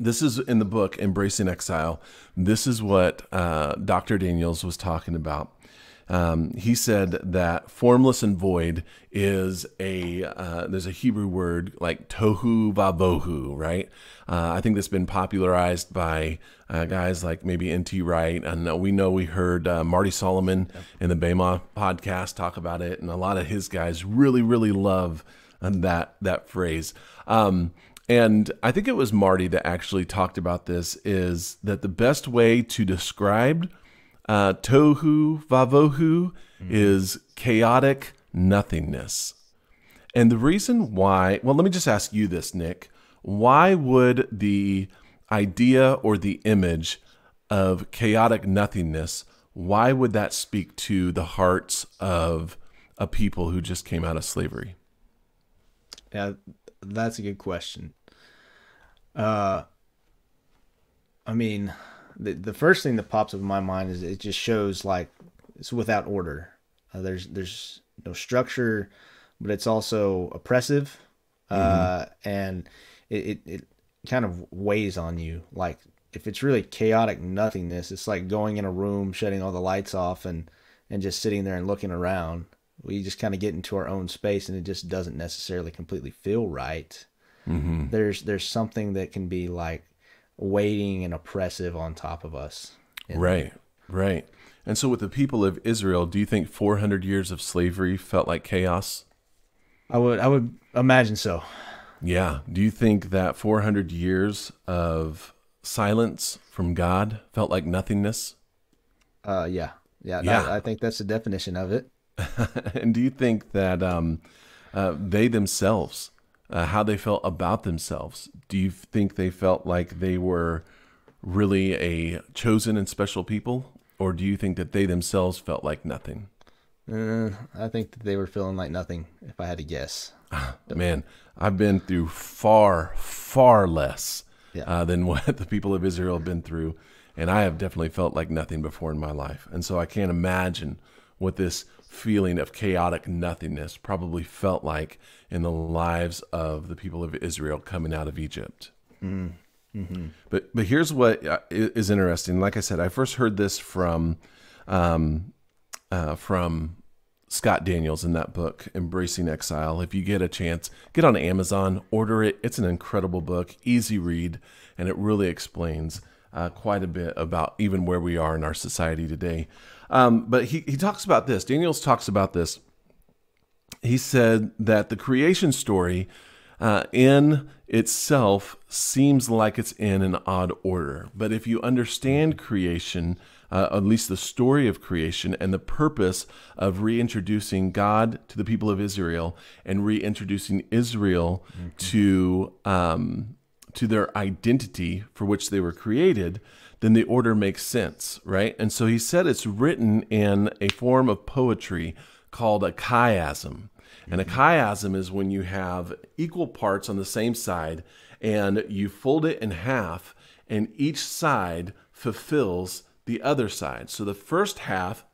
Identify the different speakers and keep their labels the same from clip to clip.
Speaker 1: This is in the book, Embracing Exile. This is what Dr. Daniels was talking about. He said that formless and void is there's a Hebrew word like tohu vavohu, right? I think that's been popularized by guys like maybe N.T. Wright. And we heard Marty Solomon in the Bema podcast talk about it. And a lot of his guys really, really love that phrase. And I think it was Marty that actually talked about this, is that the best way to describe tohu vavohu is chaotic nothingness. And the reason why, well, let me just ask you this, Nick. Why would the idea or the image of chaotic nothingness, why would that speak to the hearts of a people who just came out of slavery?
Speaker 2: Yeah, that's a good question. I mean, the first thing that pops up in my mind is it just shows like it's without order. There's no structure, but it's also oppressive, and it kind of weighs on you. Like if it's really chaotic nothingness, it's like going in a room, shutting all the lights off, and just sitting there and looking around. We just kind of get into our own space, and it just doesn't necessarily completely feel right. Mm-hmm. There's something that can be like weighting and oppressive on top of us.
Speaker 1: Right. And so with the people of Israel, do you think 400 years of slavery felt like chaos?
Speaker 2: I would imagine so.
Speaker 1: Yeah. Do you think that 400 years of silence from God felt like nothingness?
Speaker 2: Yeah. I think that's the definition of it.
Speaker 1: And do you think that they themselves, how they felt about themselves, do you think they felt like they were really a chosen and special people? Or do you think that they themselves felt like nothing?
Speaker 2: I think that they were feeling like nothing, if I had to guess.
Speaker 1: Man, I've been through far, far less than what the people of Israel have been through. And I have definitely felt like nothing before in my life. And so I can't imagine what this feeling of chaotic nothingness probably felt like in the lives of the people of Israel coming out of Egypt. Mm-hmm. But here's what is interesting. Like I said, I first heard this from Scott Daniels in that book, Embracing Exile. If you get a chance, get on Amazon, order it. It's an incredible book, easy read, and it really explains quite a bit about even where we are in our society today. But he talks about this. Daniels talks about this. He said that the creation story in itself seems like it's in an odd order. But if you understand creation, at least the story of creation and the purpose of reintroducing God to the people of Israel and reintroducing Israel to their identity for which they were created, then the order makes sense, right? And so he said it's written in a form of poetry called a chiasm. And a chiasm is when you have equal parts on the same side and you fold it in half and each side fulfills the other side. So the first half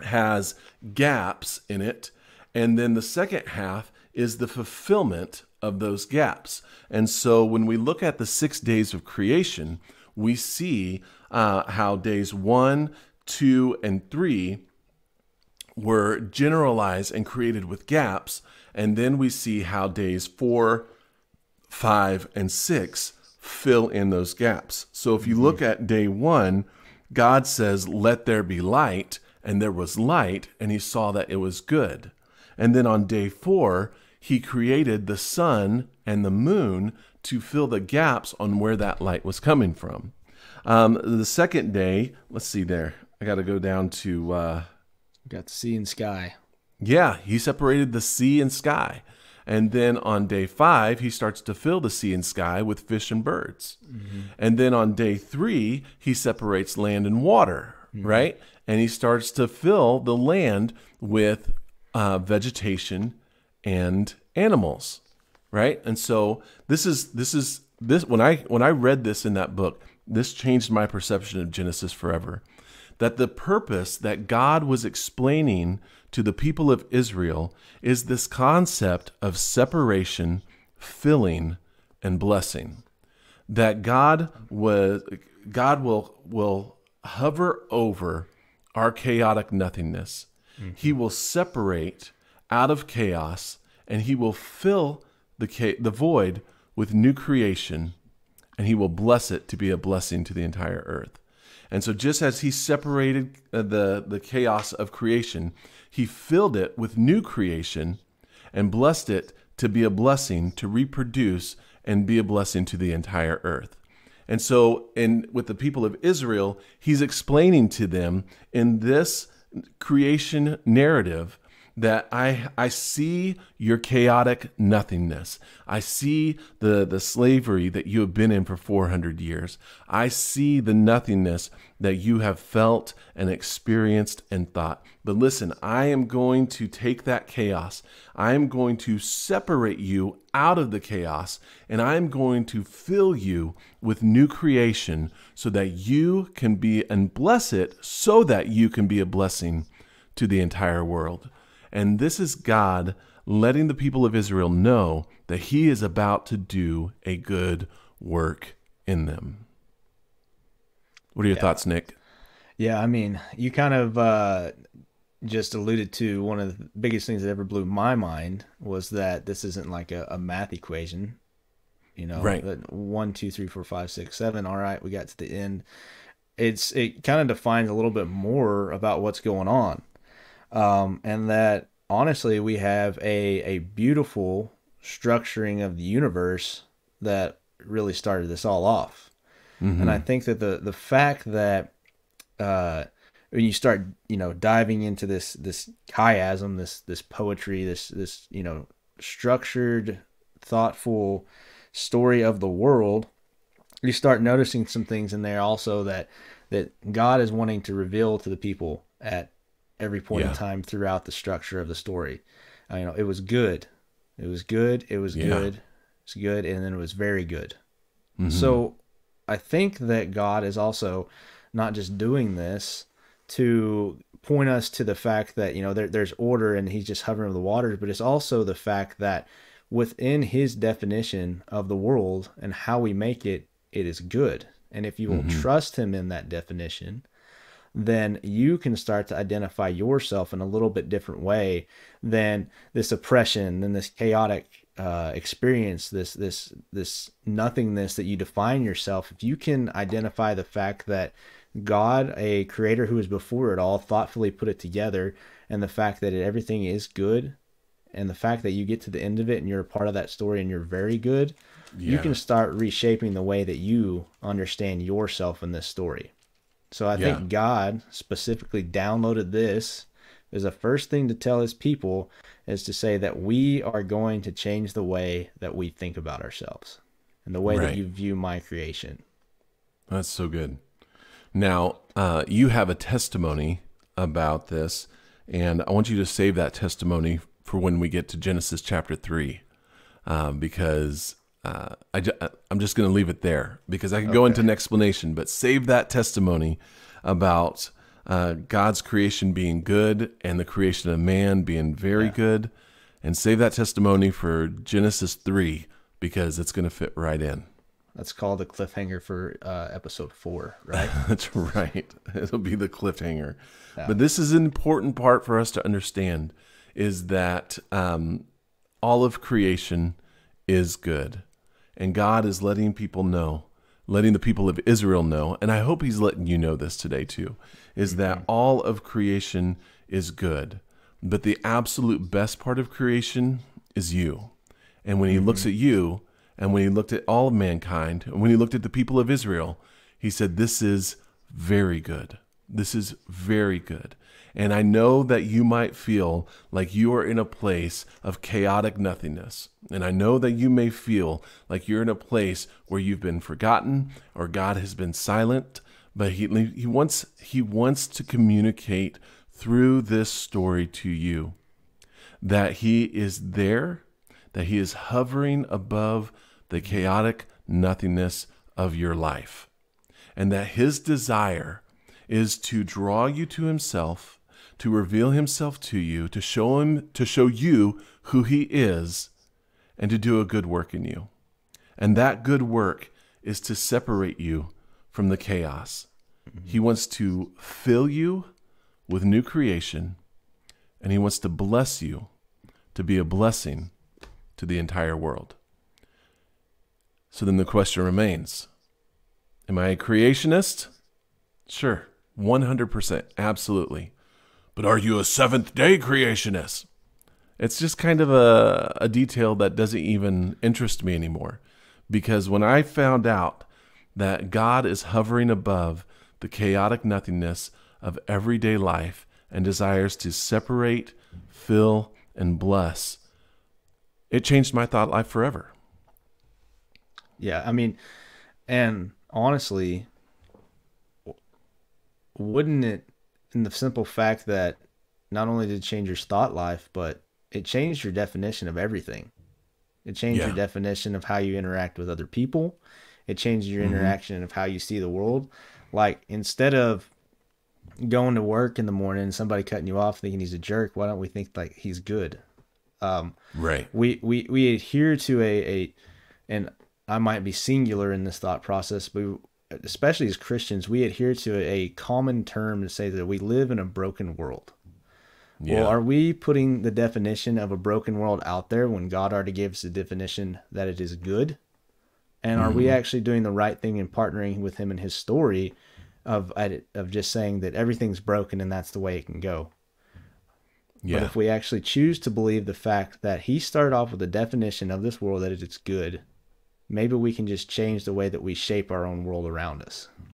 Speaker 1: has gaps in it, and then the second half is the fulfillment of those gaps. And so when we look at the 6 days of creation, we see how days 1, 2, and 3 were generalized and created with gaps. And then we see how days 4, 5, and 6 fill in those gaps. So if you look at day 1, God says, "Let there be light," and there was light, and he saw that it was good. And then on day 4, he created the sun and the moon to fill the gaps on where that light was coming from. The second day, let's see there. I got to go down to...
Speaker 2: Got the sea and sky.
Speaker 1: Yeah, he separated the sea and sky. And then on day 5, he starts to fill the sea and sky with fish and birds. Mm-hmm. And then on day 3, he separates land and water, right? And he starts to fill the land with vegetation and animals, right? And so this when I read this in that book, this changed my perception of Genesis forever. That the purpose that God was explaining to the people of Israel is this concept of separation, filling, and blessing. that God will hover over our chaotic nothingness. He will separate out of chaos, and he will fill the void with new creation, and he will bless it to be a blessing to the entire earth. And so just as he separated the chaos of creation, he filled it with new creation and blessed it to be a blessing, to reproduce and be a blessing to the entire earth. And so with the people of Israel, he's explaining to them in this creation narrative that I see your chaotic nothingness. I see the slavery that you have been in for 400 years. I see the nothingness that you have felt and experienced and thought. But listen, I am going to take that chaos. I am going to separate you out of the chaos, and I am going to fill you with new creation so that you can be, and bless it so that you can be a blessing to the entire world. And this is God letting the people of Israel know that he is about to do a good work in them. What are your thoughts, Nick?
Speaker 2: Yeah, I mean, you kind of just alluded to one of the biggest things that ever blew my mind was that this isn't like a math equation. You know,
Speaker 1: right?
Speaker 2: That 1, 2, 3, 4, 5, 6, 7. All right, we got to the end. It kind of defines a little bit more about what's going on. And that honestly, we have a beautiful structuring of the universe that really started this all off. Mm-hmm. And I think that the fact that when you start, diving into this chiasm, this poetry, this structured, thoughtful story of the world, you start noticing some things in there also that God is wanting to reveal to the people at every point in time throughout the structure of the story. It was good. It was good. It was good. It's good. And then it was very good. Mm-hmm. So I think that God is also not just doing this to point us to the fact that, there's order and he's just hovering over the waters, but it's also the fact that within his definition of the world and how we make it, it is good. And if you will trust him in that definition, then you can start to identify yourself in a little bit different way than this oppression, than this chaotic experience, this nothingness that you define yourself. If you can identify the fact that God, a creator who is before it all, thoughtfully put it together, and the fact that everything is good, and the fact that you get to the end of it and you're a part of that story and you're very good, you can start reshaping the way that you understand yourself in this story. So I think God specifically downloaded this as the first thing to tell his people, is to say that we are going to change the way that we think about ourselves and the way that you view my creation.
Speaker 1: That's so good. Now, you have a testimony about this, and I want you to save that testimony for when we get to Genesis chapter 3, because I'm just going to leave it there, because I can go into an explanation, but save that testimony about God's creation being good and the creation of man being very good, and save that testimony for Genesis 3, because it's going to fit right in.
Speaker 2: That's called the cliffhanger for episode 4, right?
Speaker 1: That's right. It'll be the cliffhanger. Yeah. But this is an important part for us to understand, is that all of creation is good. And God is letting people know, letting the people of Israel know, and I hope he's letting you know this today too, is that all of creation is good. But the absolute best part of creation is you. And when he looks at you, and when he looked at all of mankind, and when he looked at the people of Israel, he said, this is very good. This is very good. And I know that you might feel like you are in a place of chaotic nothingness. And I know that you may feel like you're in a place where you've been forgotten or God has been silent. But he wants to communicate through this story to you that he is there, that he is hovering above the chaotic nothingness of your life. And that his desire is to draw you to himself, to reveal himself to you, to show you who he is, and to do a good work in you. And that good work is to separate you from the chaos. He wants to fill you with new creation, and he wants to bless you to be a blessing to the entire world. So then the question remains, am I a creationist? Sure, 100%, absolutely. But are you a seventh-day creationist? It's just kind of a detail that doesn't even interest me anymore. Because when I found out that God is hovering above the chaotic nothingness of everyday life and desires to separate, fill, and bless, it changed my thought life forever.
Speaker 2: Yeah, I mean, and honestly, wouldn't it, in the simple fact that not only did it change your thought life, but it changed your definition of everything. It changed your definition of how you interact with other people. It changed your interaction of how you see the world. Like, instead of going to work in the morning and somebody cutting you off thinking he's a jerk, why don't we think like he's good?
Speaker 1: Right.
Speaker 2: We adhere to and I might be singular in this thought process, but especially as Christians, we adhere to a common term to say that we live in a broken world.
Speaker 1: Yeah.
Speaker 2: Well, are we putting the definition of a broken world out there when God already gave us the definition that it is good? And are we actually doing the right thing and partnering with him in his story of just saying that everything's broken and that's the way it can go?
Speaker 1: Yeah.
Speaker 2: But if we actually choose to believe the fact that he started off with the definition of this world that it is good, maybe we can just change the way that we shape our own world around us.